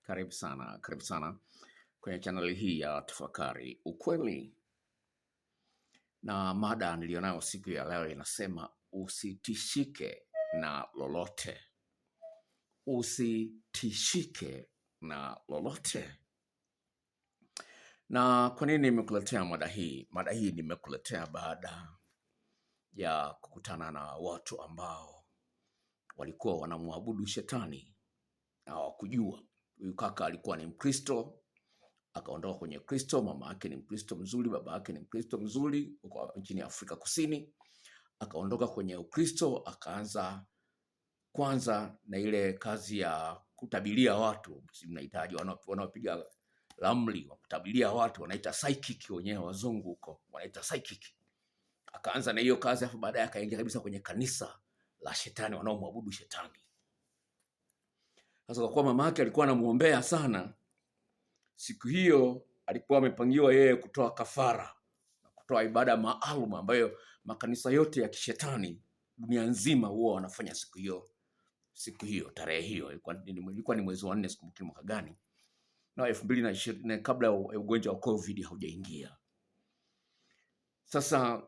Karibu sana kwenye channel hii ya Tafakari Ukweli, na mada nilionayo siku ya leo inasema usitishike na lolote. Usitishike na lolote. Na kwa nini nimekuletea mada hii? Mada hii nimekuletea baada ya kukutana na watu ambao walikuwa wanamwabudu shetani na hawakujua. Huyu kaka alikuwa ni Mkristo, akaondoka kwenye Kristo. Mama yake ni Mkristo mzuri, baba yake ni Mkristo mzuri huko nchini Afrika Kusini. Akaondoka kwenye Ukristo, akaanza kwanza na ile kazi ya kutabiria watu. Mnahitaji wanaopiga ramli wa kutabiria watu, wanaita psychic, wenyewe wazungu huko wanaita psychic. Akaanza na hiyo kazi, afu baadaye akaingia kabisa kwenye kanisa la shetani, wanaomwabudu shetani. Sasa kwa kuwa mama yake alikuwa anamuombea sana, siku hiyo alikuwa amepangiwa yeye kutoa kafara, kutoa ibada maalum ambayo makanisa yote ya kishetani dunia nzima huwa wanafanya siku hiyo tarehe hiyo. Ilikuwa ni mwezi wa 4, sikumbuki mwaka gani, na 2020, kabla ya ugonjwa wa COVID haujaingia. Sasa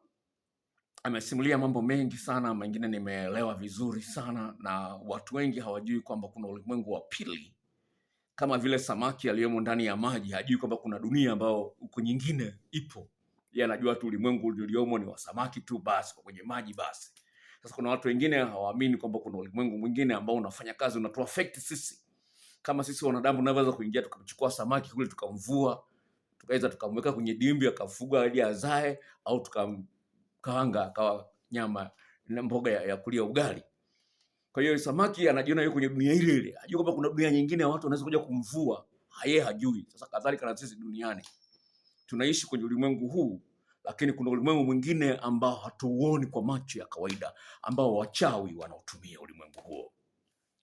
amesimulia mambo mengi sana, mengine nimeelewa vizuri sana, na watu wengi hawajui kwamba kuna ulimwengu wa pili. Kama vile samaki aliyomo ndani ya maji hajui kwamba kuna dunia ambayo uko nyingine ipo. Yeye anajua tu ulimwengu uliomo ni wa samaki tu basi, kwa kwenye maji basi. Sasa kuna watu wengine hawaamini kwamba kuna ulimwengu mwingine ambao unafanya kazi, unatoa affect sisi. Kama sisi wanadamu tunaweza kuingia tukamchukua samaki kule, tukamvua, tukaweza tukamweka kwenye dimbi akafuga hadi azae, au tukamkaanga akawa nyama na mboga ya kulia ugali. Kwa hiyo samaki anajiona yuko kwenye dunia ile ile. Hajui kwamba kuna dunia nyingine ya watu wanaweza kuja kumvua. Yeye hajui. Sasa kadhalika na sisi duniani. Tunaishi kwenye ulimwengu huu, lakini kuna ulimwengu mwingine ambao hatuuoni kwa macho ya kawaida, ambao wachawi wanaotumia ulimwengu huo.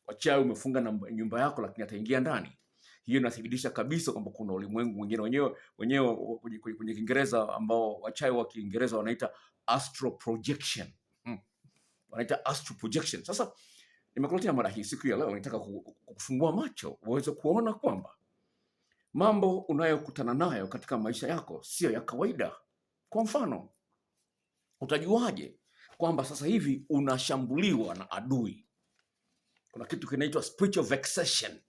Wachawi umefunga na nyumba yako, lakini ataingia ndani. Hiyo inathibitisha kabisa kwamba kuna ulimwengu mwingine. Wenyewe kwenye Kiingereza, ambao wachawi wa Kiingereza wanaita astral projection. Wanaita astral projection. Sasa nimekuletea mada hii siku ya leo, nataka kufungua macho uweze kuona kwamba mambo unayokutana nayo katika maisha yako sio ya kawaida. Kwa mfano, utajuaje kwamba sasa hivi unashambuliwa na adui? Kuna kitu kinaitwa spiritual vexation.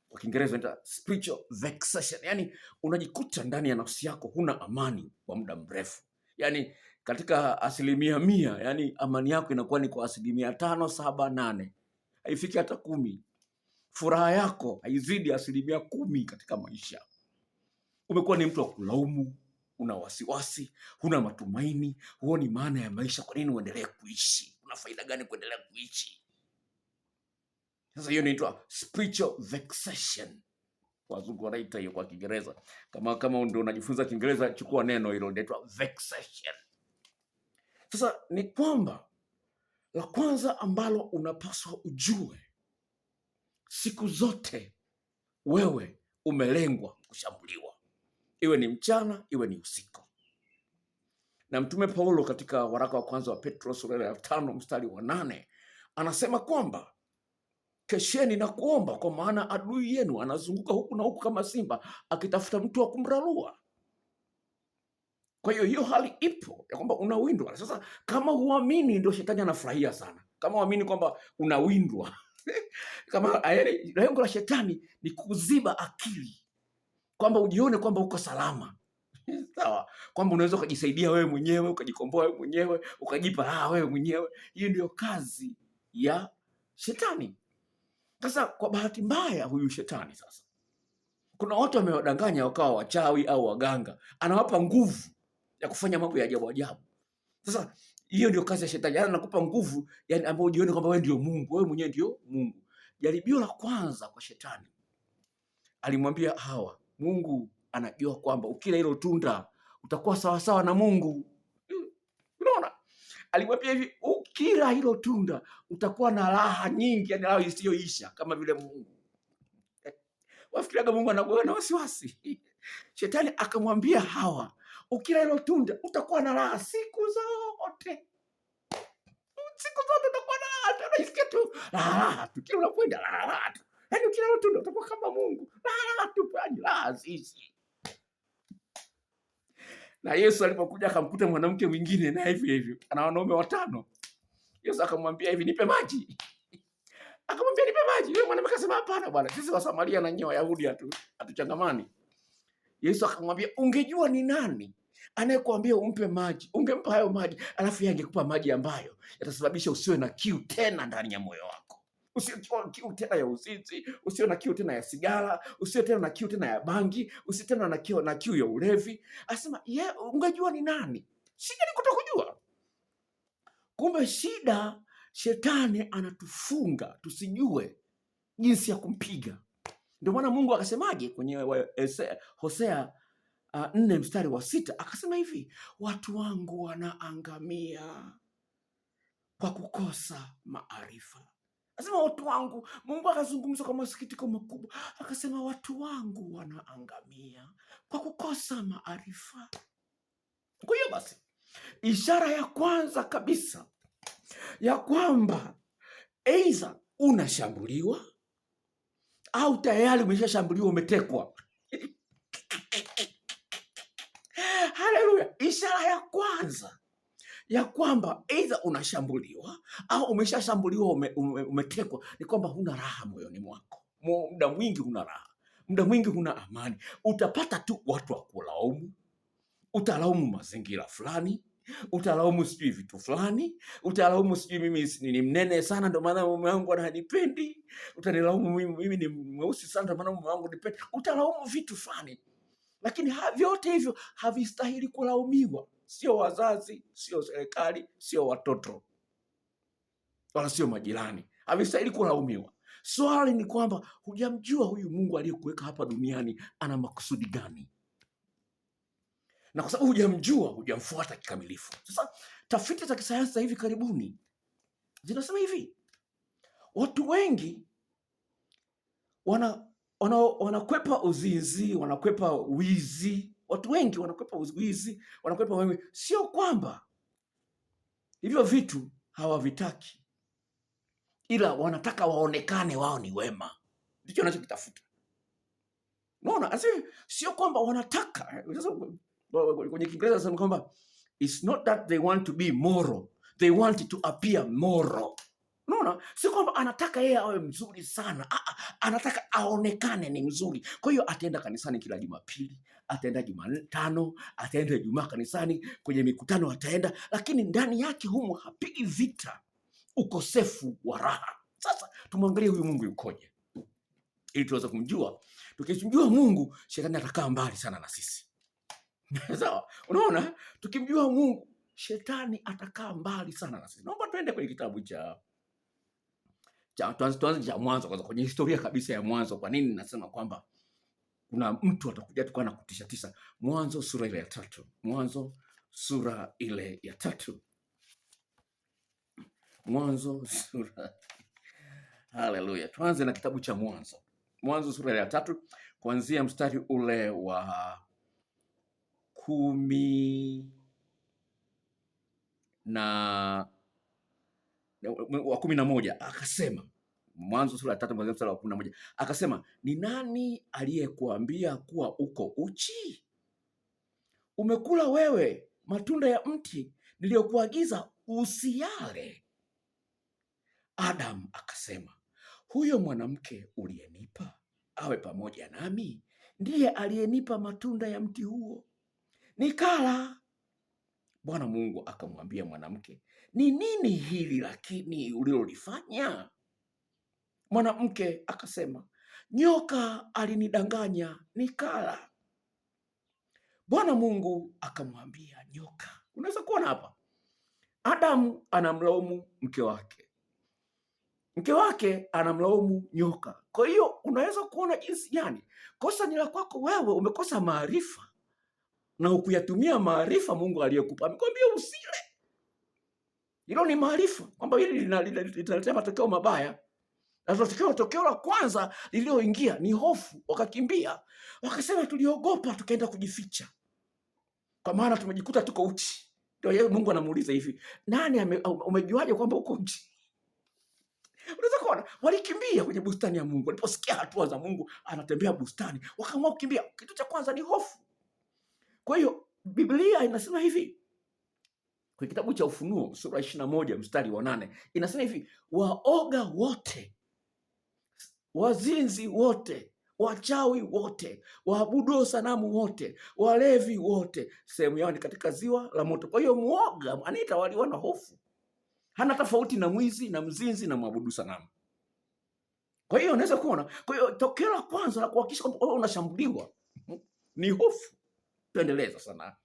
Kwa Kiingereza inaitwa spiritual vexation. Yaani unajikuta ndani ya nafsi yako huna amani kwa muda mrefu. Yaani katika 100%, yani amani yako inakuwa ni kwa 5, 7, 8. Haifiki hata 10. Furaha yako haizidi 10% katika maisha. Umekuwa ni mtu wa kulaumu, una wasiwasi, huna matumaini, huoni maana ya maisha. Kwa nini uendelee kuishi? Una faida gani kuendelea kuishi? Sasa hiyo inaitwa spiritual vexation. Wazungu wanaita hiyo kwa Kiingereza. Kama ndio unajifunza Kiingereza, chukua neno hilo, inaitwa vexation. Sasa ni kwamba la kwanza ambalo unapaswa ujue, siku zote wewe umelengwa kushambuliwa, iwe ni mchana iwe ni usiku. Na Mtume Paulo katika waraka wa kwanza wa Petro sura ya 5 mstari wa 8 anasema kwamba kesheni na kuomba, kwa maana adui yenu anazunguka huku na huku kama simba akitafuta mtu wa kumrarua. Kwa hiyo hali ipo ya kwamba unawindwa. Sasa kama huamini, ndio shetani anafurahia sana. Kama huamini kwamba unawindwa kama lengo la shetani ni kuziba akili, kwamba ujione kwamba uko salama. Sawa, kwamba unaweza ukajisaidia wewe mwenyewe, ukajikomboa wewe mwenyewe, ukajipa raha wewe mwenyewe. Hiyo ndio kazi ya shetani. Sasa kwa bahati mbaya, huyu shetani sasa, kuna watu wamewadanganya wakawa wachawi au waganga, anawapa nguvu ya kufanya mambo ya ajabu ajabu. Sasa hiyo ndio kazi ya shetani. Anakupa nguvu, yani ambapo ujione kwamba wewe ndio Mungu, wewe mwenyewe ndio Mungu. Jaribio la kwanza kwa shetani, alimwambia Hawa, Mungu anajua kwamba ukila hilo tunda utakuwa sawa sawa na Mungu. Unaona? Alimwambia hivi, ukila hilo tunda utakuwa na raha nyingi, yani raha isiyoisha kama vile Mungu. Wafikiriaga Mungu anakuwa na wasiwasi. Shetani akamwambia Hawa, ukila hilo tunda utakuwa na raha siku zote. Siku zote utakuwa na raha, unasikia tu raha tu, kila unapoenda raha tu. Yaani ukila hilo tunda utakuwa kama Mungu. La, tupaji la sisi. Na Yesu alipokuja akamkuta mwanamke mwingine na hivi ana wanaume 5. Yesu akamwambia hivi, nipe maji. Akamwambia nipe maji. Yule mwanamke akasema hapana bwana, sisi wa Samaria na nyinyi Wayahudi hatuchangamani. Yesu akamwambia, ungejua ni nani anayekuambia umpe maji, ungempa hayo maji, alafu yeye angekupa maji ambayo yatasababisha usiwe na kiu tena ndani ya moyo wako. Usiwe na kiu tena ya uzinzi, usiwe na kiu tena ya sigara, usiwe tena na kiu tena ya bangi, usiwe tena na kiu ya ulevi. Asema, ungejua ni nani. Shida ni kutokujua. Kumbe shida, shetani anatufunga tusijue jinsi ya kumpiga. Ndio maana Mungu akasemaje kwenye Hosea 4:6, akasema hivi, watu wangu wanaangamia kwa kukosa maarifa. Akasema watu wangu, Mungu akazungumza kwa masikitiko makubwa, akasema watu wangu wanaangamia kwa kukosa maarifa. Kwa hiyo basi, ishara ya kwanza kabisa ya kwamba aidha unashambuliwa au tayari umeshashambuliwa, umetekwa. Haleluya! Ishara ya kwanza ya kwamba aidha unashambuliwa au umeshashambuliwa, umetekwa, ni kwamba huna raha moyoni mwako. Muda mwingi huna raha, muda mwingi huna amani. Utapata tu watu wa kulaumu, utalaumu mazingira fulani, utalaumu sijui vitu fulani, utalaumu sijui mimi ni mnene sana ndio maana mume wangu ananipendi, utanilaumu mimi ni mweusi sana ndio maana mume wangu anipendi, utalaumu vitu fulani. Lakini vyote hivyo havistahili kulaumiwa. Sio wazazi, sio serikali, sio watoto, wala sio majirani. Havistahili kulaumiwa. Swali ni kwamba hujamjua huyu Mungu aliyekuweka hapa duniani ana makusudi gani? Na kwa sababu hujamjua, hujamfuata kikamilifu. Sasa tafiti za kisayansi za hivi karibuni zinasema hivi, watu wengi wanakwepa uzinzi, wanakwepa wizi. Watu wengi wanakwepa wizi, wanakwepa wewe. Sio kwamba hivyo vitu hawavitaki, ila wanataka waonekane wao ni wema. Ndicho wanachokitafuta. Unaona? Sio kwamba wanataka. Kwenye Kiingereza wanasema kwamba it's not that they want to be moral, they want to appear moral. Unaona? Sio kwamba anataka yeye awe mzuri sana. Anataka aonekane ni mzuri. Kwa hiyo ataenda kanisani kila Jumapili, ataenda Jumatano, ataenda Ijumaa kanisani, kwenye mikutano ataenda, lakini ndani yake humo hapigi vita ukosefu wa raha. Sasa tumwangalie huyu Mungu yukoje, ili tuweze kumjua. Tukimjua Mungu, shetani atakaa mbali sana na sisi. Sawa? Unaona? Tukimjua Mungu, shetani atakaa mbali sana na sisi. Naomba tuende kwenye kitabu cha tuanze cha Mwanzo kwanza, kwenye historia kabisa ya Mwanzo. Kwa nini nasema kwamba kuna mtu atakuja tu na kutisha? Mwanzo sura ile ya 3. Mwanzo sura ile ya 3. Mwanzo sura. Haleluya. Tuanze na kitabu cha Mwanzo. Mwanzo sura ile ya 3 kuanzia mstari ule wa 11. Akasema, Mwanzo sura ya 3 kuanzia mstari wa 11, akasema, ni nani aliyekuambia kuwa uko uchi? Umekula wewe matunda ya mti niliyokuagiza usiyale? Adam akasema, huyo mwanamke uliyenipa awe pamoja nami ndiye aliyenipa matunda ya mti huo nikala. Bwana Mungu akamwambia mwanamke, ni nini hili lakini ulilolifanya? Mwanamke akasema, nyoka alinidanganya nikala. Bwana Mungu akamwambia nyoka. Unaweza kuona hapa Adamu anamlaumu mke wake, mke wake anamlaumu nyoka. Kwa hiyo unaweza kuona jinsi gani kosa ni la kwako wewe. Umekosa maarifa na ukuyatumia maarifa Mungu aliyekupa. Amekwambia usile. Hilo ni maarifa kwamba hili litaletea matokeo mabaya. Na tokeo la kwanza lilioingia ni hofu, wakakimbia. Wakasema tuliogopa tukaenda kujificha. Kwa maana tumejikuta tuko uchi. Ndio yeye Mungu anamuuliza hivi, nani umejuaje kwamba uko uchi? Unaweza kuona walikimbia kwenye bustani ya Mungu, waliposikia hatua za Mungu anatembea bustani, wakaamua kukimbia. Kitu cha kwanza ni hofu. Kwa hiyo Biblia inasema hivi kwenye kitabu cha Ufunuo sura 21 mstari wa 8 inasema hivi, waoga wote, wazinzi wote, wachawi wote, waabudu sanamu wote, walevi wote, sehemu yao ni katika ziwa la moto. Kwa hiyo muoga anayetawaliwa na hofu hana tofauti na mwizi na mzinzi na mwabudu sanamu. Kwa hiyo unaweza kuona, kwa hiyo tokeo la kwanza la kuhakikisha kwamba wewe unashambuliwa ni hofu. Tuendeleza sana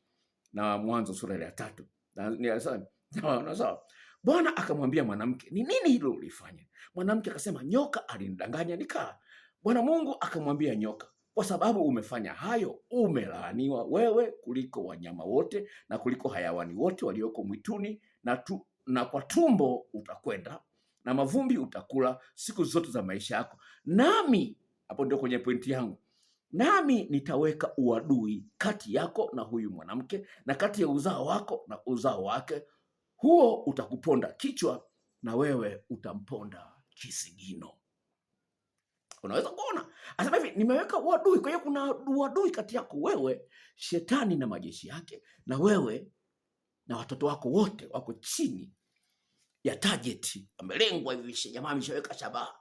na Mwanzo sura ya 3. Bwana akamwambia mwanamke, ni nini hilo ulifanya? Mwanamke akasema, nyoka alinidanganya nikaa. Bwana Mungu akamwambia nyoka, kwa sababu umefanya hayo, umelaaniwa wewe kuliko wanyama wote na kuliko hayawani wote walioko mwituni, na kwa tumbo utakwenda na mavumbi utakula siku zote za maisha yako. Nami, hapo ndio kwenye pointi yangu, nami nitaweka uadui kati yako na huyu mwanamke na kati ya uzao wako na uzao wake, huo utakuponda kichwa na wewe utamponda kisigino. Unaweza kuona asema hivi, nimeweka uadui. Kwa hiyo kuna uadui kati yako wewe, shetani na majeshi yake, na wewe na watoto wako wote wako chini ya target, amelengwa hivi, jamaa ameshaweka shabaha.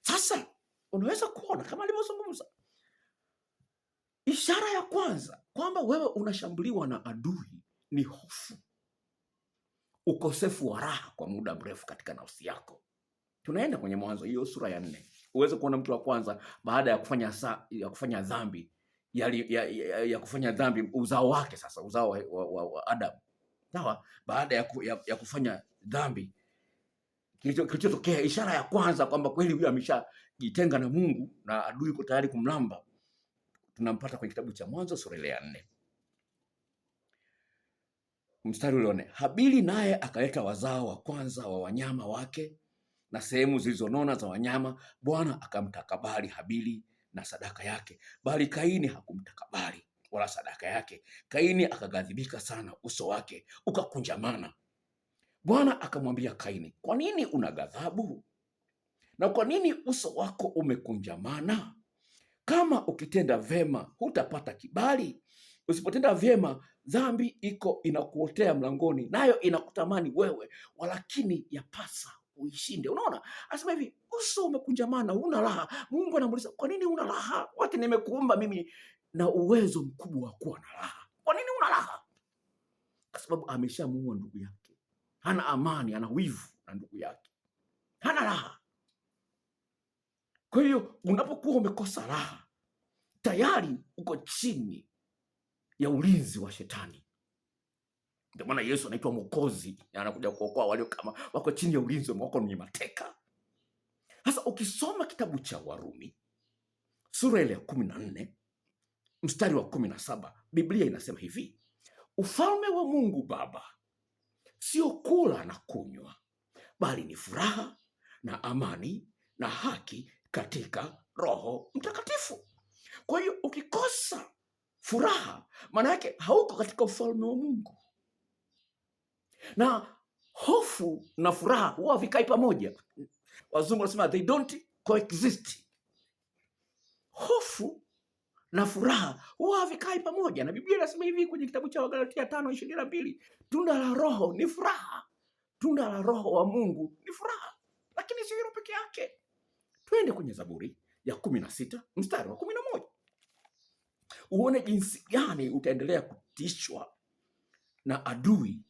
Sasa unaweza kuona kama alivyozungumza, ishara ya kwanza kwamba wewe unashambuliwa na adui ni hofu, ukosefu wa raha kwa muda mrefu katika nafsi yako. Tunaenda kwenye Mwanzo hiyo sura ya 4 uweze kuona mtu wa kwanza baada ya kufanya dhambi ya kufanya dhambi, uzao wake sasa, uzao wa Adam, sawa, baada ya kufanya dhambi, kilichotokea, ishara ya kwanza kwamba kweli huyu ameshajitenga na Mungu na adui yuko tayari kumlamba, tunampata kwenye kitabu cha Mwanzo sura ya 4 mstari ule wa 4. Habili naye akaleta wazao wa kwanza wa wanyama wake na sehemu zilizonona za wanyama. Bwana akamtakabali Habili na sadaka yake, bali Kaini hakumtakabali wala sadaka yake. Kaini akaghadhibika sana, uso wake ukakunjamana. Bwana akamwambia Kaini, kwa nini una ghadhabu na kwa nini uso wako umekunjamana? Kama ukitenda vema hutapata kibali, usipotenda vyema dhambi iko inakuotea mlangoni, nayo inakutamani wewe, walakini yapasa uishinde. Unaona, anasema hivi, uso umekunjamana, huna raha. Mungu anamuuliza, kwa nini huna raha wakati nimekuumba mimi na uwezo mkubwa wa kuwa na raha? Kwa nini huna raha? Kwa sababu ameshamuua ndugu yake, hana amani, ana wivu na ndugu yake, hana raha. Kwa hiyo unapokuwa umekosa raha, tayari uko chini ya ulinzi wa shetani. Ndio maana Yesu anaitwa Mwokozi, anakuja kuokoa wale kama wako chini ya ulinzi wako, ni mateka. Sasa ukisoma kitabu cha Warumi sura ile ya 14 mstari wa 17, Biblia inasema hivi, ufalme wa Mungu Baba sio kula na kunywa, bali ni furaha na amani na haki katika Roho Mtakatifu. Kwa hiyo ukikosa furaha, maana yake hauko katika ufalme wa Mungu. Na hofu na furaha huwa havikai pamoja. Wazungu wanasema they don't coexist. Hofu na furaha huwa havikai pamoja, na Biblia inasema hivi kwenye kitabu cha Wagalatia 5:22, tunda la Roho ni furaha. Tunda la Roho wa Mungu ni furaha, lakini sio hilo peke yake. Twende kwenye Zaburi ya 16 mstari wa 11 uone jinsi gani utaendelea kutishwa na adui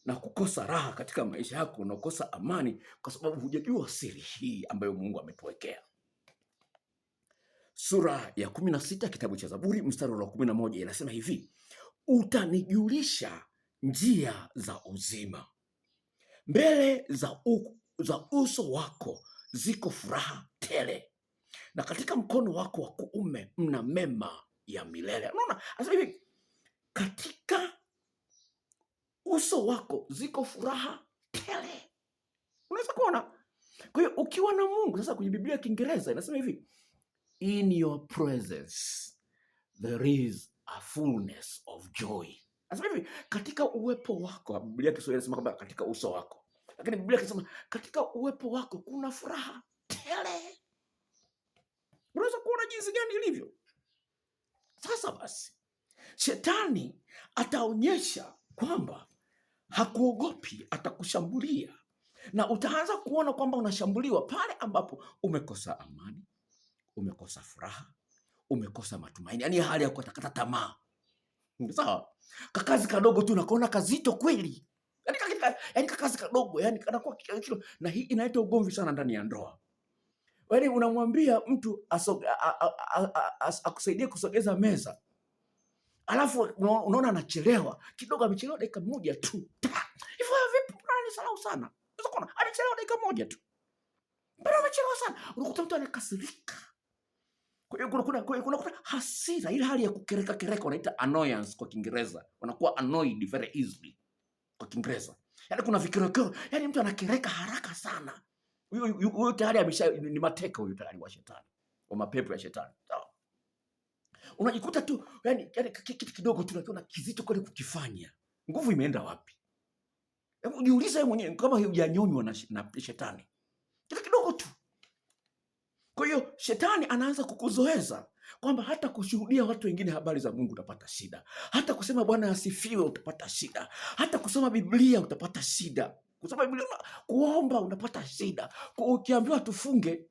na kukosa raha katika maisha yako, na kukosa amani kwa sababu hujajua siri hii ambayo Mungu ametuwekea. Sura ya 16 kitabu cha Zaburi mstari wa 11 inasema hivi, utanijulisha njia za uzima, mbele za uso wako ziko furaha tele, na katika mkono wako wa kuume mna mema ya milele. Unaona, anasema hivi, katika uso wako ziko furaha tele. Unaweza kuona. Kwa hiyo ukiwa na Mungu, sasa kwenye Biblia ya Kiingereza inasema hivi, in your presence there is a fullness of joy. Anasema hivi, katika uwepo wako. Biblia ya Kiswahili inasema kwamba katika uso wako. Lakini Biblia inasema katika uwepo wako kuna furaha tele. Unaweza kuona jinsi gani ilivyo. Sasa basi, shetani ataonyesha kwamba hakuogopi, atakushambulia, na utaanza kuona kwamba unashambuliwa pale ambapo umekosa amani, umekosa furaha, umekosa matumaini, yaani hali ya kukatakata tamaa. Sawa? Kakazi kadogo tu unakoona kazito kweli. Yaani kakazi kadogo, yaani kanakuwa kilo, na hii inaleta ugomvi sana ndani ya ndoa. Yaani unamwambia mtu akusaidie kusogeza meza, alafu unaona anachelewa kidogo, amechelewa dakika moja tu. Hivyo vipi? Unanisahau sana. Unaweza anachelewa dakika moja tu. Bado amechelewa sana. Unakuta mtu anakasirika. Kwa hiyo kuna hasira, ile hali ya kukereka wanaita annoyance kwa Kiingereza. Wanakuwa annoyed very easily kwa Kiingereza. Yaani kuna vikerokero, yaani mtu anakereka haraka sana. Huyo tayari ni mateka, huyo tayari wa shetani, wa mapepo ya shetani. Sawa? Unajikuta tu yani kitu kidogo tu unakiona kizito kweli kukifanya. Nguvu imeenda wapi? Hebu jiulize wewe mwenyewe kama hujanyonywa na shetani. Kitu kidogo tu. Kwa hiyo shetani anaanza kukuzoeza kwamba hata kushuhudia watu wengine habari za Mungu utapata shida. Hata kusema Bwana asifiwe utapata shida. Hata kusoma Biblia utapata shida. Kusoma Biblia, kuomba unapata shida. Ukiambiwa tufunge,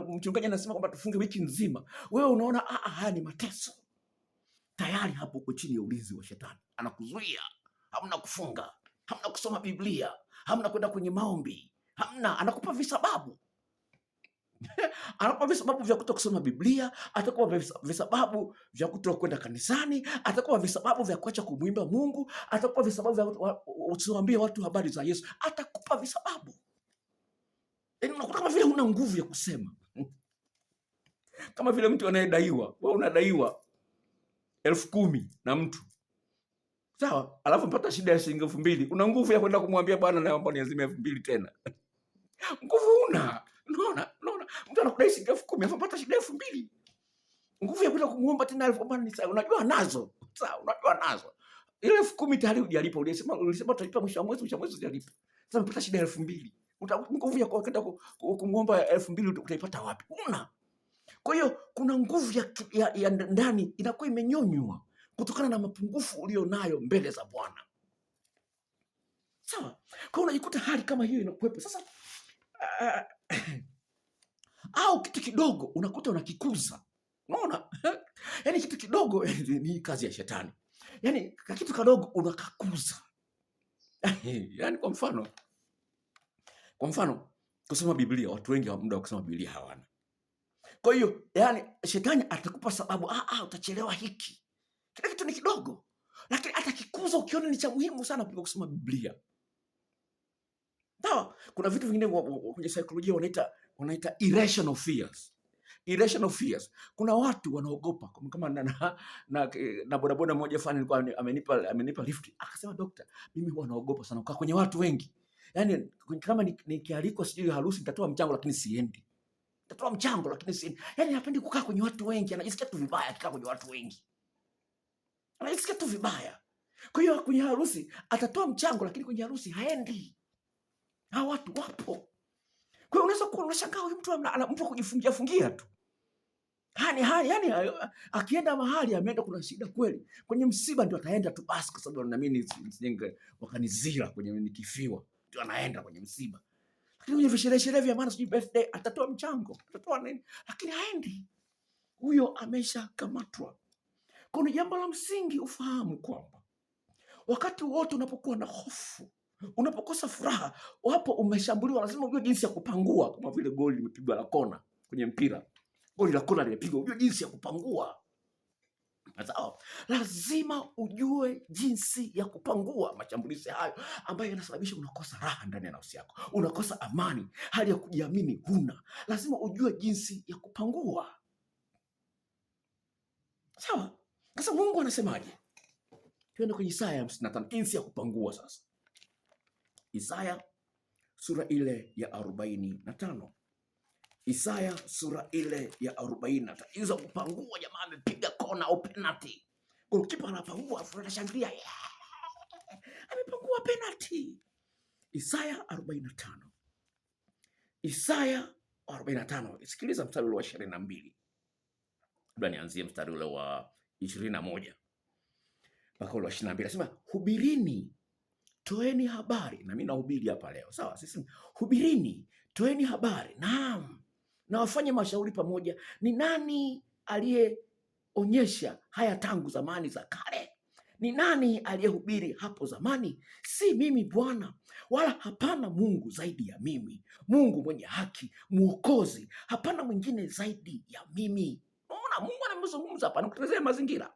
mchungaji anasema kwamba tufunge wiki nzima, wewe unaona haya ni mateso. Tayari hapo uko chini ya ulinzi wa shetani. Anakuzuia, hamna kufunga, hamna kusoma Biblia, hamna kwenda kwenye maombi, hamna, anakupa visababu. Anakupa visababu vya kutokusoma Biblia, atakupa visababu vya kutokwenda kanisani, atakupa visababu vya kuacha kumwimba Mungu, atakupa visababu vya usiwaambie watu habari za Yesu, atakupa visababu. Unakuta kama vile huna nguvu ya kusema. Kama vile mtu anayedaiwa, wewe unadaiwa 10,000 na mtu. Sawa? Alafu mpata shida ya shilingi 2,000. Una nguvu ya kwenda kumwambia bwana naomba niazime 2,000 tena. Nguvu una. Unaona? Mtu anakudai shilingi 10,000, alafu mpata shida ya 2,000. Nguvu ya kwenda kumuomba tena 1,000 ni sawa. Unajua nazo. Sawa, unajua nazo. Ile 10,000 tayari hujalipa. Ulisema utalipa mwisho wa mwezi hujalipa. Sasa mpata shida ya 2,000. Nguvu ya kwenda kumuomba 2,000 utaipata wapi? Una. Kwa hiyo kuna nguvu ya ndani inakuwa imenyonywa kutokana na mapungufu ulionayo mbele za Bwana. Sawa? Kwa unajikuta hali kama hiyo inakuwepo. Sasa au kitu kidogo unakuta unakikuza. Unaona? Yaani kitu kidogo ni kazi ya shetani. Yaani kitu kidogo unakakuza. Yaani kwa mfano kusoma Biblia, watu wengi muda wa kusoma Biblia hawana. Kwa hiyo yani shetani atakupa sababu, utachelewa hiki. Kile kitu ni kidogo, lakini atakikuza ukiona ni cha muhimu sana kuliko kusoma Biblia. Sawa? Kuna vitu vingine kwenye saikolojia wanaita irrational fears. Irrational fears. Kuna watu wanaogopa kama na bodaboda mmoja fulani alikuwa amenipa lift. Akasema daktari, mimi huwa naogopa sana kukaa kwenye watu wengi. Yaani kama nikialikwa sijui harusi nitatoa mchango lakini siendi. Nitatoa mchango lakini siendi. Yaani hapendi kukaa kwenye watu wengi, anajisikia tu vibaya akikaa kwenye watu wengi. Anajisikia tu vibaya. Kwa hiyo kwenye harusi atatoa mchango lakini kwenye harusi haendi. Hao watu wapo. Kwa hiyo unaweza kuwa unashangaa huyu mtu kujifungia tu. Yaani akienda mahali ameenda kuna shida kweli. Kwenye msiba ndio ataenda tu basi kwa sababu na mimi nisijenge wakanizira kwenye nikifiwa. Ndio anaenda kwenye msiba. Lakini kwenye sherehe vya maana sijui birthday atatoa mchango, atatoa nini? Lakini haendi. Huyo ameshakamatwa. Kuna jambo la msingi ufahamu kwamba wakati wote unapokuwa na hofu, unapokosa furaha, wapo umeshambuliwa, lazima ujue jinsi ya kupangua, kama vile goli limepigwa la kona kwenye mpira. Goli la kona limepigwa, ujue jinsi ya kupangua. Sawa? Lazima ujue jinsi ya kupangua mashambulizi hayo ambayo yanasababisha unakosa raha ndani ya nafsi yako. Unakosa amani, hali ya kujiamini huna. Lazima ujue jinsi ya kupangua. Sawa? Sasa Mungu anasemaje? Tuende kwenye Isaya 55, jinsi ya kupangua sasa. Isaya sura ile ya 45. Isaya sura ile ya 45. Hizo kupangua, jamaa amepiga kona au penalty. Goalkeeper anapangua, anashangilia. Amepangua penalty. Isaya 45. Isaya 45. Sikiliza mstari ule wa 22. Labda nianzie mstari ule wa 21 mpaka ule wa 22. Nasema hubirini, toeni habari. Na mimi nahubiri hapa leo. Sawa? Sisi hubirini, toeni habari. Naam. Na wafanye mashauri pamoja. Ni nani aliyeonyesha haya tangu zamani za kale? Ni nani aliyehubiri hapo zamani? Si mimi Bwana, wala hapana Mungu zaidi ya mimi, Mungu mwenye haki, Mwokozi, hapana mwingine zaidi ya mimi. Unaona, Mungu anamzungumza hapa, anakuelezea mazingira.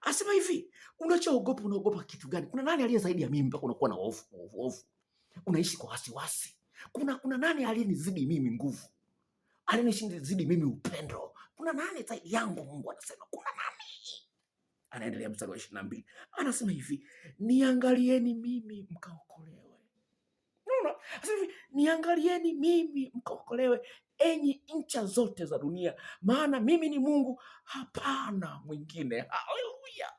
Asema hivi, unachoogopa, unaogopa kitu gani? Kuna nani aliye zaidi ya mimi mpaka unakuwa na hofu? Unaishi kwa wasiwasi. Kuna nani aliyenizidi mimi nguvu? Aliyenizidi mimi upendo? Kuna nani zaidi yangu? Mungu anasema kuna nani? Anaendelea mstari wa 22. Anasema hivi, niangalieni mimi mkaokolewe. Unaona? Anasema hivi, niangalieni mimi mkaokolewe, enyi ncha zote za dunia, maana mimi ni Mungu, hapana mwingine. Haleluya.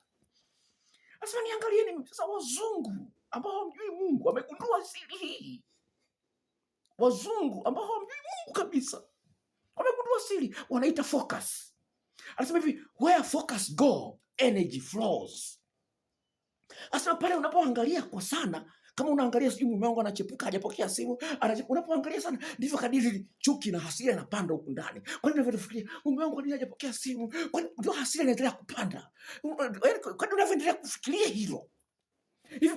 Anasema niangalieni. Sasa wazungu ambao hawamjui Mungu wamegundua siri hii. Wazungu ambao hawamjui Mungu kabisa wamegundua siri, wanaita focus. Anasema hivi, where focus go, energy flows. Anasema pale unapoangalia kwa sana, kama unaangalia sijui mume wangu anachepuka hajapokea simu, unapoangalia sana ndivyo kadiri chuki na hasira inapanda huko ndani. Kwa nini unavyofikiria mume wangu hajapokea simu, kwa nini ndio hasira inaendelea kupanda? Kwa nini unavyoendelea kufikiria hilo? Hivi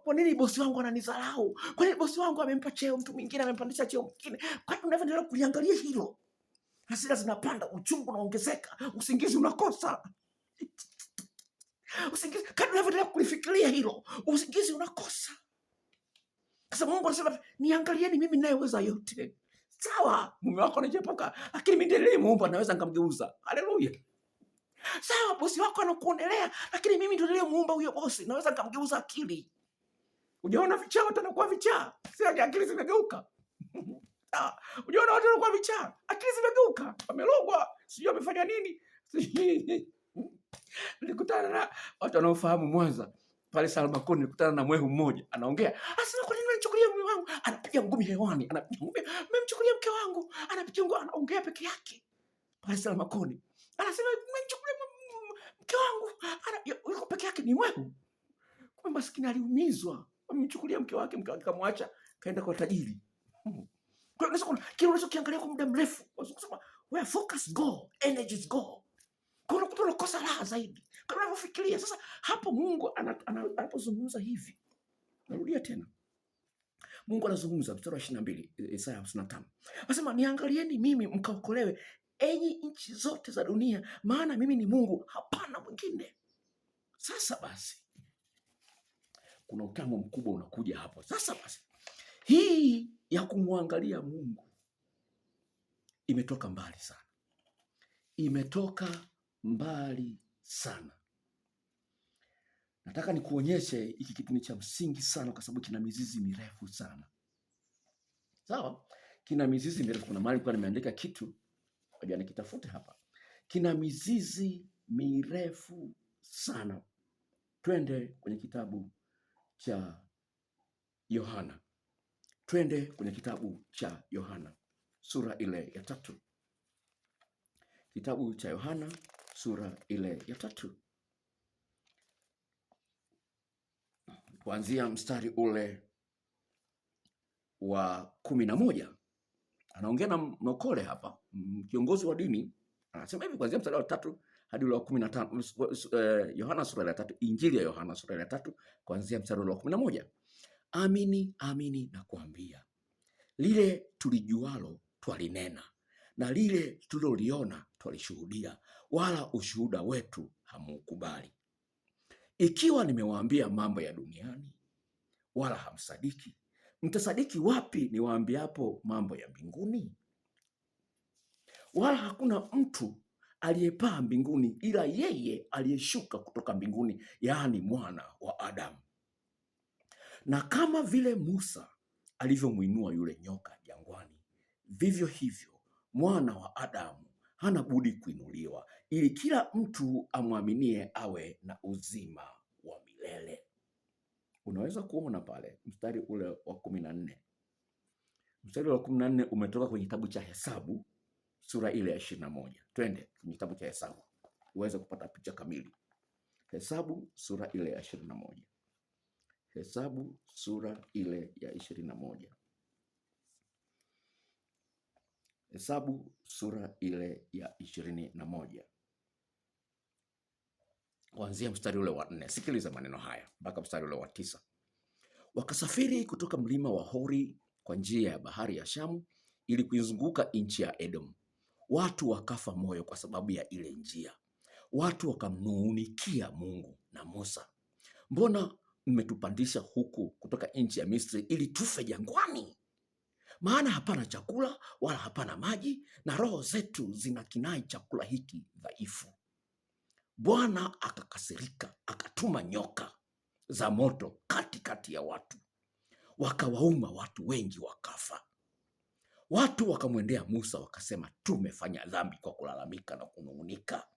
kwa nini bosi wangu ananidharau? Kwa nini bosi wangu amempa cheo mtu mwingine, amempandisha cheo mwingine? Kwa nini unavyoendelea kuliangalia hilo? Hasira zinapanda, uchungu unaongezeka, usingizi unakosa. Usingizi, kadri unavyoendelea kulifikiria hilo, usingizi unakosa. Sasa Mungu anasema niangalieni mimi ninayeweza yote. Sawa, mume wako anajepoka, lakini mimi ndiye niliyemuumba, naweza nikamgeuza. Haleluya. Sawa, bosi wako anakuonelea, lakini mimi ndiye niliyemuumba huyo bosi, naweza nikamgeuza akili. Unaona vichaa watu wanakuwa vichaa, si akili zimegeuka. Unaona watu wanakuwa vichaa, akili zimegeuka, wamelogwa, sijui wamefanya nini. Nilikutana na watu wanaofahamu Mwanza pale Salmakoni, nilikutana na mwehu mmoja anaongea, asema kwa nini unanichukulia mume wangu? Anapiga ngumi hewani, anapiga ngumi, mmemchukulia mke wangu, anapiga ngumi, anaongea peke yake pale Salmakoni, anasema mmemchukulia mke wangu, yuko peke yake, ni mwehu. Kwa maskini aliumizwa, mmemchukulia mke wake kamwacha kaenda kwa tajiri. Kwa hiyo kile unachokiangalia kwa muda mrefu, unasema where focus go, energies go. Kwa hiyo unakosa raha zaidi kama unavyofikiria. Sasa hapo Mungu anapozungumza hivi, narudia tena, Mungu anazungumza mstari wa 22 Isaya 55. Anasema niangalieni mimi mkaokolewe, enyi nchi zote za dunia, maana mimi ni Mungu, hapana mwingine. Sasa basi kuna utamu mkubwa unakuja hapo. Sasa basi hii ya kumwangalia Mungu imetoka mbali sana, imetoka mbali sana. Nataka nikuonyeshe hiki kitu ni cha msingi sana, kwa sababu kina mizizi mirefu sana. Sawa? Kina mizizi mirefu. Kuna mahali kwa nimeandika kitu, ngoja nikitafute hapa. Kina mizizi mirefu sana. Twende kwenye kitabu cha Yohana. Twende kwenye kitabu cha Yohana sura ile ya 3. Kitabu cha Yohana sura ile ya 3. Kuanzia mstari ule wa 11. Anaongea na mlokole hapa, kiongozi wa dini. Anasema hivi kuanzia mstari wa 3 hadi ule wa 15. Yohana sura ya 3, Injili ya Yohana sura ya 3 kuanzia mstari ule wa 11. Amini, amini nakuambia, lile tulijualo twalinena, na lile tuliloliona twalishuhudia, wala ushuhuda wetu hamukubali. Ikiwa nimewaambia mambo ya duniani, wala hamsadiki, mtasadiki wapi niwaambiapo mambo ya mbinguni? Wala hakuna mtu aliyepaa mbinguni ila yeye aliyeshuka kutoka mbinguni, yaani mwana wa Adamu. Na kama vile Musa alivyomwinua yule nyoka jangwani, vivyo hivyo mwana wa Adamu hana budi kuinuliwa, ili kila mtu amwaminie awe na uzima wa milele. Unaweza kuona pale mstari ule wa 14. Mstari wa 14 umetoka kwenye kitabu cha Hesabu sura ile ya 21. Twende kwenye kitabu cha Hesabu uweze kupata picha kamili. Hesabu sura ile ya 21. Hesabu sura ile ya 21. Hesabu sura ile ya 21. Kuanzia mstari ule wa 4. Sikiliza maneno haya mpaka mstari ule wa 9. Wakasafiri kutoka mlima wa Hori kwa njia ya bahari ya Shamu ili kuizunguka nchi ya Edom. Watu wakafa moyo kwa sababu ya ile njia. Watu wakamnung'unikia Mungu na Musa, mbona mmetupandisha huku kutoka nchi ya Misri ili tufe jangwani? Maana hapana chakula wala hapana maji, na roho zetu zinakinai chakula hiki dhaifu. Bwana akakasirika, akatuma nyoka za moto katikati ya watu, wakawauma watu wengi wakafa. Watu wakamwendea Musa wakasema, tumefanya dhambi kwa kulalamika na kunung'unika,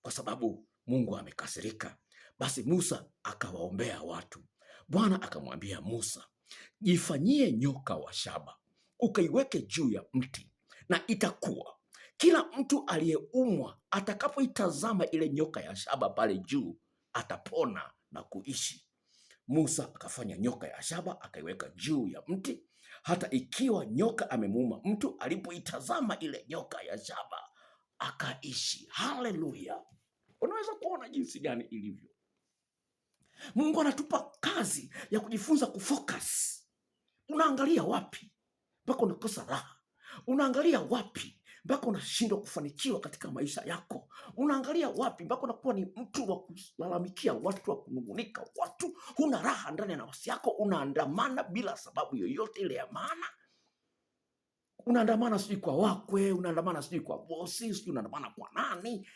kwa sababu Mungu amekasirika. Basi Musa akawaombea watu. Bwana akamwambia Musa, jifanyie nyoka wa shaba, ukaiweke juu ya mti, na itakuwa kila mtu aliyeumwa atakapoitazama ile nyoka ya shaba pale juu atapona na kuishi. Musa akafanya nyoka ya shaba akaiweka juu ya mti, hata ikiwa nyoka amemuuma mtu, alipoitazama ile nyoka ya shaba akaishi. Haleluya! Unaweza kuona jinsi gani ilivyo. Mungu anatupa kazi ya kujifunza kufocus. Unaangalia wapi mpaka unakosa raha? Unaangalia wapi mpaka unashindwa kufanikiwa katika maisha yako? Unaangalia wapi mpaka unakuwa ni mtu wa kulalamikia watu, wa kunung'unika watu? Huna raha ndani ya nafsi yako, unaandamana bila sababu yoyote ile ya maana. Unaandamana sijui kwa wakwe, unaandamana sijui kwa bosi, sijui unaandamana kwa nani.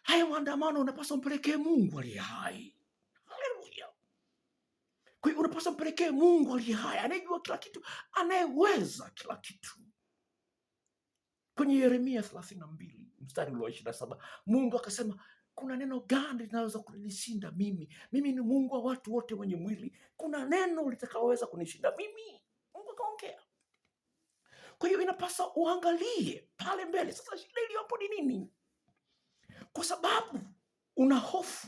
Haya maandamano unapaswa mpelekee Mungu aliye hai. Haleluya! Kwa hiyo unapaswa mpelekee Mungu aliye hai, anayejua kila kitu, anayeweza kila kitu. Kwenye Yeremia 32 mstari wa 27, Mungu akasema, kuna neno gani linaweza kunishinda mimi? Mimi ni Mungu wa watu wote wenye mwili. Kuna neno litakaloweza kunishinda mimi? Mungu akaongea. Kwa hiyo inapaswa uangalie pale mbele. Sasa shida iliyopo ni nini? Kwa sababu una hofu,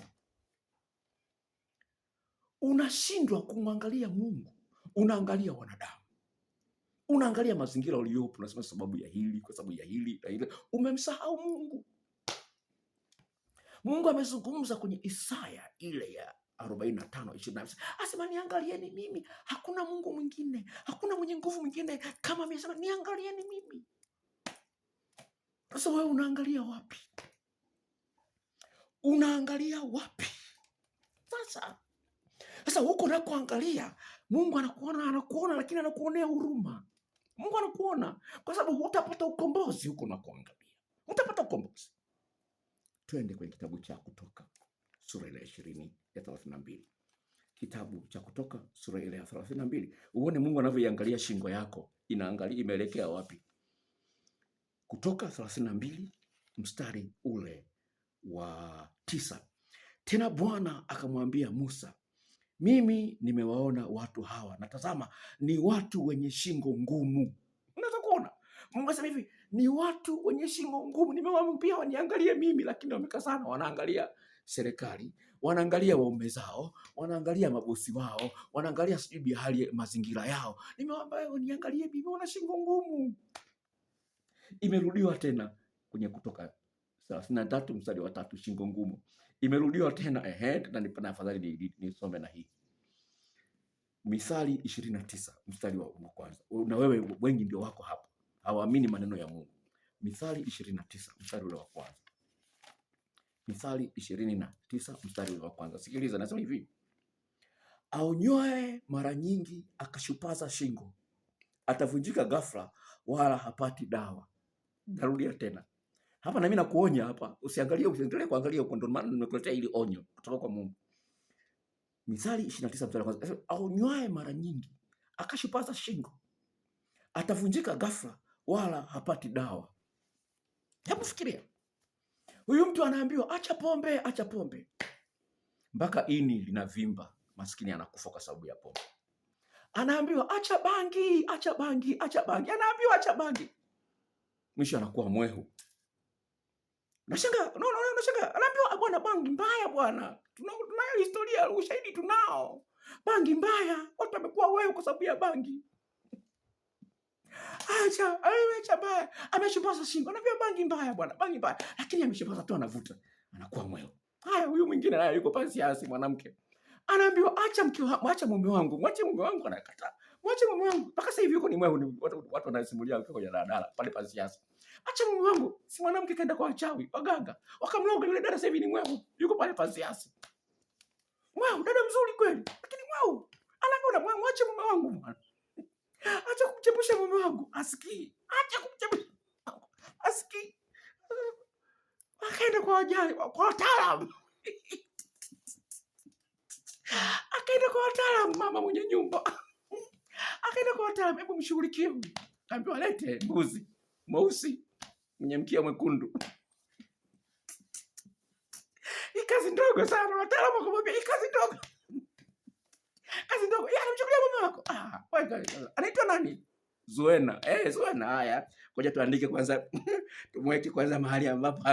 unashindwa kumwangalia Mungu, unaangalia wanadamu, unaangalia mazingira uliyopo, unasema sababu ya hili, kwa sababu ya hili na hili, umemsahau Mungu. Mungu amezungumza kwenye Isaya ile ya 45:20, asema niangalieni mimi, hakuna Mungu mwingine, hakuna mwenye nguvu mwingine kama mimi, asema niangalieni mimi. Sasa wewe unaangalia wapi? Unaangalia wapi? Sasa huko unakoangalia, Mungu anakuona, lakini anakuonea huruma. Mungu anakuona kwa sababu hutapata ukombozi huko unakoangalia. Hutapata ukombozi. Twende kwenye kitabu cha Kutoka sura ile ya 32. Kitabu cha Kutoka sura ile ya 32. Uone Mungu anavyoiangalia shingo yako, inaangalia imeelekea wapi. Kutoka 32 mstari ule wa 9. Tena Bwana akamwambia Musa, mimi nimewaona watu hawa, na tazama ni watu wenye shingo ngumu. Unaweza kuona Mungu asema hivi, ni watu wenye shingo ngumu. Nimewaambia waniangalie mimi, lakini wamekaa sana, wanaangalia serikali, wanaangalia waume zao, wanaangalia mabosi wao, wanaangalia sijui hali mazingira yao. Nimewaambia waniangalie mimi, wana shingo ngumu. Imerudiwa tena kwenye Kutoka 33 mstari wa 3, shingo ngumu. Imerudiwa tena na nipana afadhali nisome na hii. Mithali 29 mstari wa kwanza. Na wewe wengi ndio wako hapa, hawaamini maneno ya Mungu. Mithali 29 mstari wa kwanza. Mithali 29 mstari wa kwanza. Sikiliza, nasema hivi: aonyoe mara nyingi akashupaza shingo, atavunjika ghafla wala hapati dawa. Narudia tena. Hapa na mimi nakuonya hapa, usiendelee kuangalia huko, ndio maana nimekuletea ili onyo kutoka kwa Mungu. Mithali 29 mstari wa kwanza. Aonyoe mara nyingi akashupaza shingo, atavunjika ghafla wala hapati dawa. Hebu fikiria. Huyu mtu anaambiwa acha pombe, acha pombe, mpaka ini linavimba, maskini anakufa kwa sababu ya pombe. Anaambiwa acha bangi, acha bangi, acha bangi. Anaambiwa acha bangi. Mwisho anakuwa mwehu. Nashangaa, nashangaa. Anaambiwa bwana, bangi mbaya bwana. Tunayo historia, ushahidi tunao. Bangi mbaya. Watu wamekuwa wewe kwa sababu ya bangi. Acha mbaya. Ameshipaza shingo. Anaambiwa bangi mbaya bwana, bangi mbaya. Lakini ameshipaza tu anavuta. Anakuwa mwehu. Haya, huyu mwingine naye yuko pale siasi, mwanamke. Anaambiwa acha mke wangu, acha mume wangu, mwache mume wangu, anakataa. Mwache mume wangu. Mpaka sasa hivi yuko ni mwehu, watu wanasimulia kwa daladala pale pa siasa. Acha mume wangu, si mwanamke kaenda kwa wachawi, waganga. Wakamloga yule dada, sasa hivi ni mwehu. Yuko pale pa siasa. Mwehu, dada mzuri kweli, lakini mwehu. Anaambiwa mwache mume wangu. Acha kumchepusha mume wangu, asikii. Acha kumchepusha. Asikii. Akaenda kwa wataalamu. Akaenda kwa wataalamu, mama mwenye nyumba. Akaenda kwa wataalamu, hebu mshughulikie huyu. Kaambiwa lete mbuzi mweusi mwenye mkia mwekundu. Hii kazi ndogo sana, wataalamu wakamwambia hii kazi ndogo. Kazi ndogo. Anamchukulia mume wako. Anaitwa nani? Zuena. Zuena, haya. Ngoja tuandike kwanza. Tumweke kwanza mahali ambapo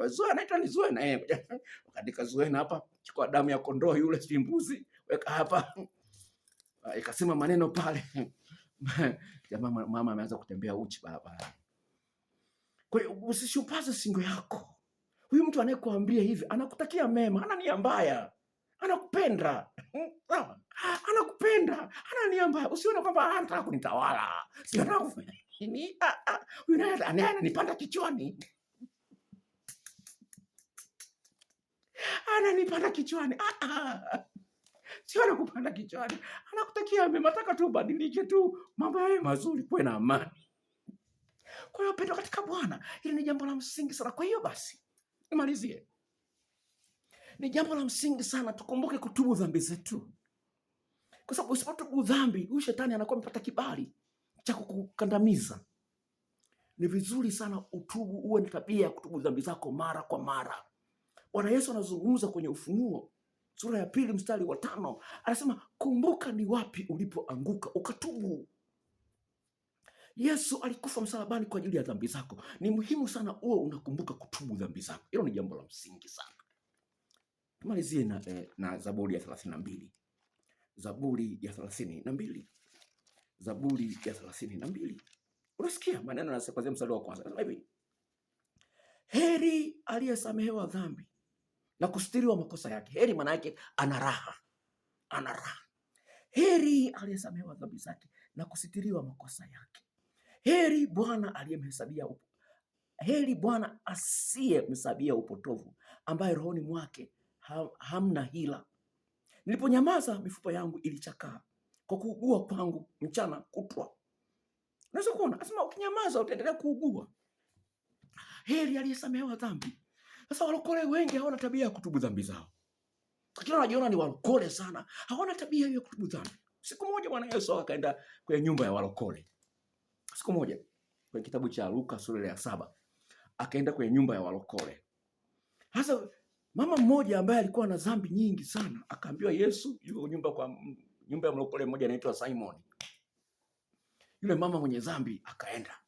Zuena anaitwa ni Zuena. Ukaandika Zuena hapa. Chukua damu ya kondoo yule, si mbuzi, weka hapa. Ikasema maneno pale. Jamaa, mama ameanza kutembea uchi baba. Kwa hiyo usishupaze singo yako. Huyu mtu anayekuambia hivi anakutakia mema, hana nia mbaya. Anakupenda. Sawa? Anakupenda. Hana nia mbaya. Usione kwamba anataka kunitawala. Sio anataka kufanya nini? Huyu naye ananipanda kichwani. Ananipanda kichwani. Sio anakupanda kichwani. Anakutakia mema, nataka tu ubadilike tu, mambo yawe mazuri, kuwe na amani. Kwa hiyo pendwa katika Bwana, hili ni jambo la msingi sana. Kwa hiyo basi, nimalizie. Ni jambo la msingi sana tukumbuke kutubu dhambi zetu. Kwa sababu usipotubu dhambi, huyu shetani anakuwa amepata kibali cha kukandamiza. Ni vizuri sana utubu, uwe na tabia ya kutubu dhambi zako mara kwa mara. Bwana Yesu anazungumza kwenye Ufunuo sura ya 2 mstari wa 5. Anasema kumbuka ni wapi ulipoanguka ukatubu. Yesu alikufa msalabani kwa ajili ya dhambi zako. Ni muhimu sana uwe unakumbuka kutubu dhambi zako. Hilo ni jambo la msingi sana. Tumalizie na Zaburi ya 32. Zaburi ya 32. Zaburi ya 32. Unasikia maneno yanasema kwanza mstari wa kwanza. Anasema hivi: heri aliyesamehewa dhambi na kustiriwa makosa yake. Heri maana yake ana raha. Ana raha. Heri aliyesamehewa dhambi zake na kustiriwa makosa yake. Heri Bwana aliyemhesabia heri Bwana asiyemhesabia upotovu, ambaye rohoni mwake hamna hila. Niliponyamaza mifupa yangu ilichakaa kwa kuugua kwangu mchana kutwa. Unaweza kuona, asema ukinyamaza utaendelea kuugua. Heri aliyesamehewa dhambi. Sasa walokole wengi hawana tabia ya kutubu dhambi zao. Kila wanajiona ni walokole sana, hawana tabia hiyo ya kutubu dhambi. Siku moja Bwana Yesu akaenda kwenye nyumba ya walokole. Siku moja kwenye kitabu cha Luka sura ya 7 akaenda kwenye nyumba ya walokole. Sasa mama mmoja ambaye alikuwa na dhambi nyingi sana akaambiwa Yesu yuko nyumba ya mlokole mmoja anaitwa Simon. Yule mama mwenye dhambi akaenda.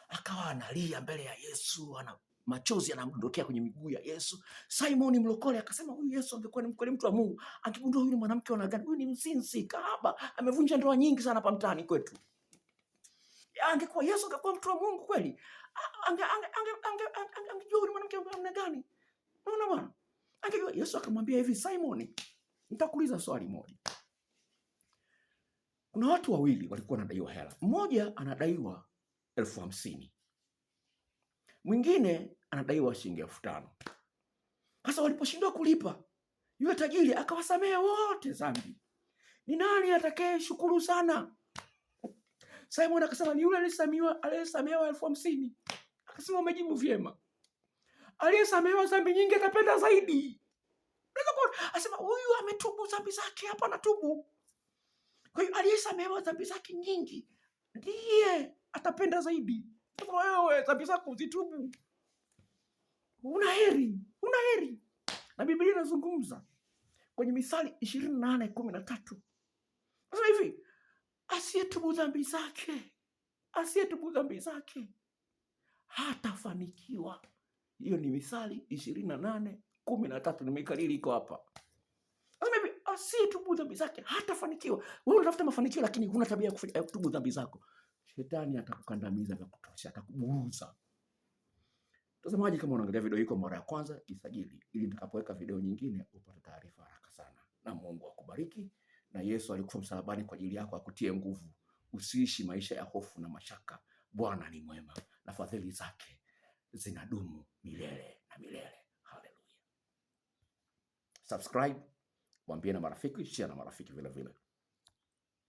Akawa analia mbele ya Yesu, machozi yanamdondokea kwenye miguu ya Yesu. Simon mlokole akasema huyu Yesu angekuwa ni mkweli mtu wa Mungu, angegundua huyu ni mwanamke wa gani, huyu ni mzinzi, kahaba, amevunja ndoa nyingi sana hapa mtaani kwetu. Angekuwa Yesu angekuwa mtu wa Mungu kweli, angejua huyu mwanamke wa namna gani. Unaona bwana? Angejua. Yesu akamwambia hivi, Simon, nitakuuliza swali moja. Kuna watu wawili walikuwa wanadaiwa hela. Mmoja anadaiwa 50,000. Mwingine anadaiwa shilingi 5,000. Sasa waliposhindwa kulipa, yule tajiri akawasamehe wote dhambi. Ni nani atakaye shukuru sana? Simon akasema ni yule aliyesamehewa 50,000. Akasema umejibu vyema. Aliyesamehewa dhambi nyingi atapenda zaidi. Akasema huyu ametubu dhambi zake, hapa anatubu. Kwa hiyo aliyesamehewa dhambi zake nyingi ndiye atapenda zaidi. Wewe dhambi zako uzitubu, una heri. Na Biblia inazungumza kwenye Mithali 28:13. Sasa hivi asiyetubu dhambi zake hatafanikiwa. Hiyo ni Mithali 28:13, nimeikariri, iko hapa. Sasa hivi asiyetubu dhambi zake hatafanikiwa. Wewe unatafuta mafanikio lakini huna tabia ya kutubu dhambi zako, shetani atakukandamiza vya kutosha, atakuburuza. Mtazamaji, kama unaangalia video hii kwa mara ya kwanza, jisajili ili nitakapoweka video nyingine upate taarifa haraka sana. Na Mungu akubariki, na Yesu alikufa msalabani kwa ajili yako, akutie nguvu. Usiishi maisha ya hofu na mashaka. Bwana ni mwema na fadhili zake zinadumu milele na milele. Haleluya. Subscribe, waambie na marafiki, share na marafiki vile vile.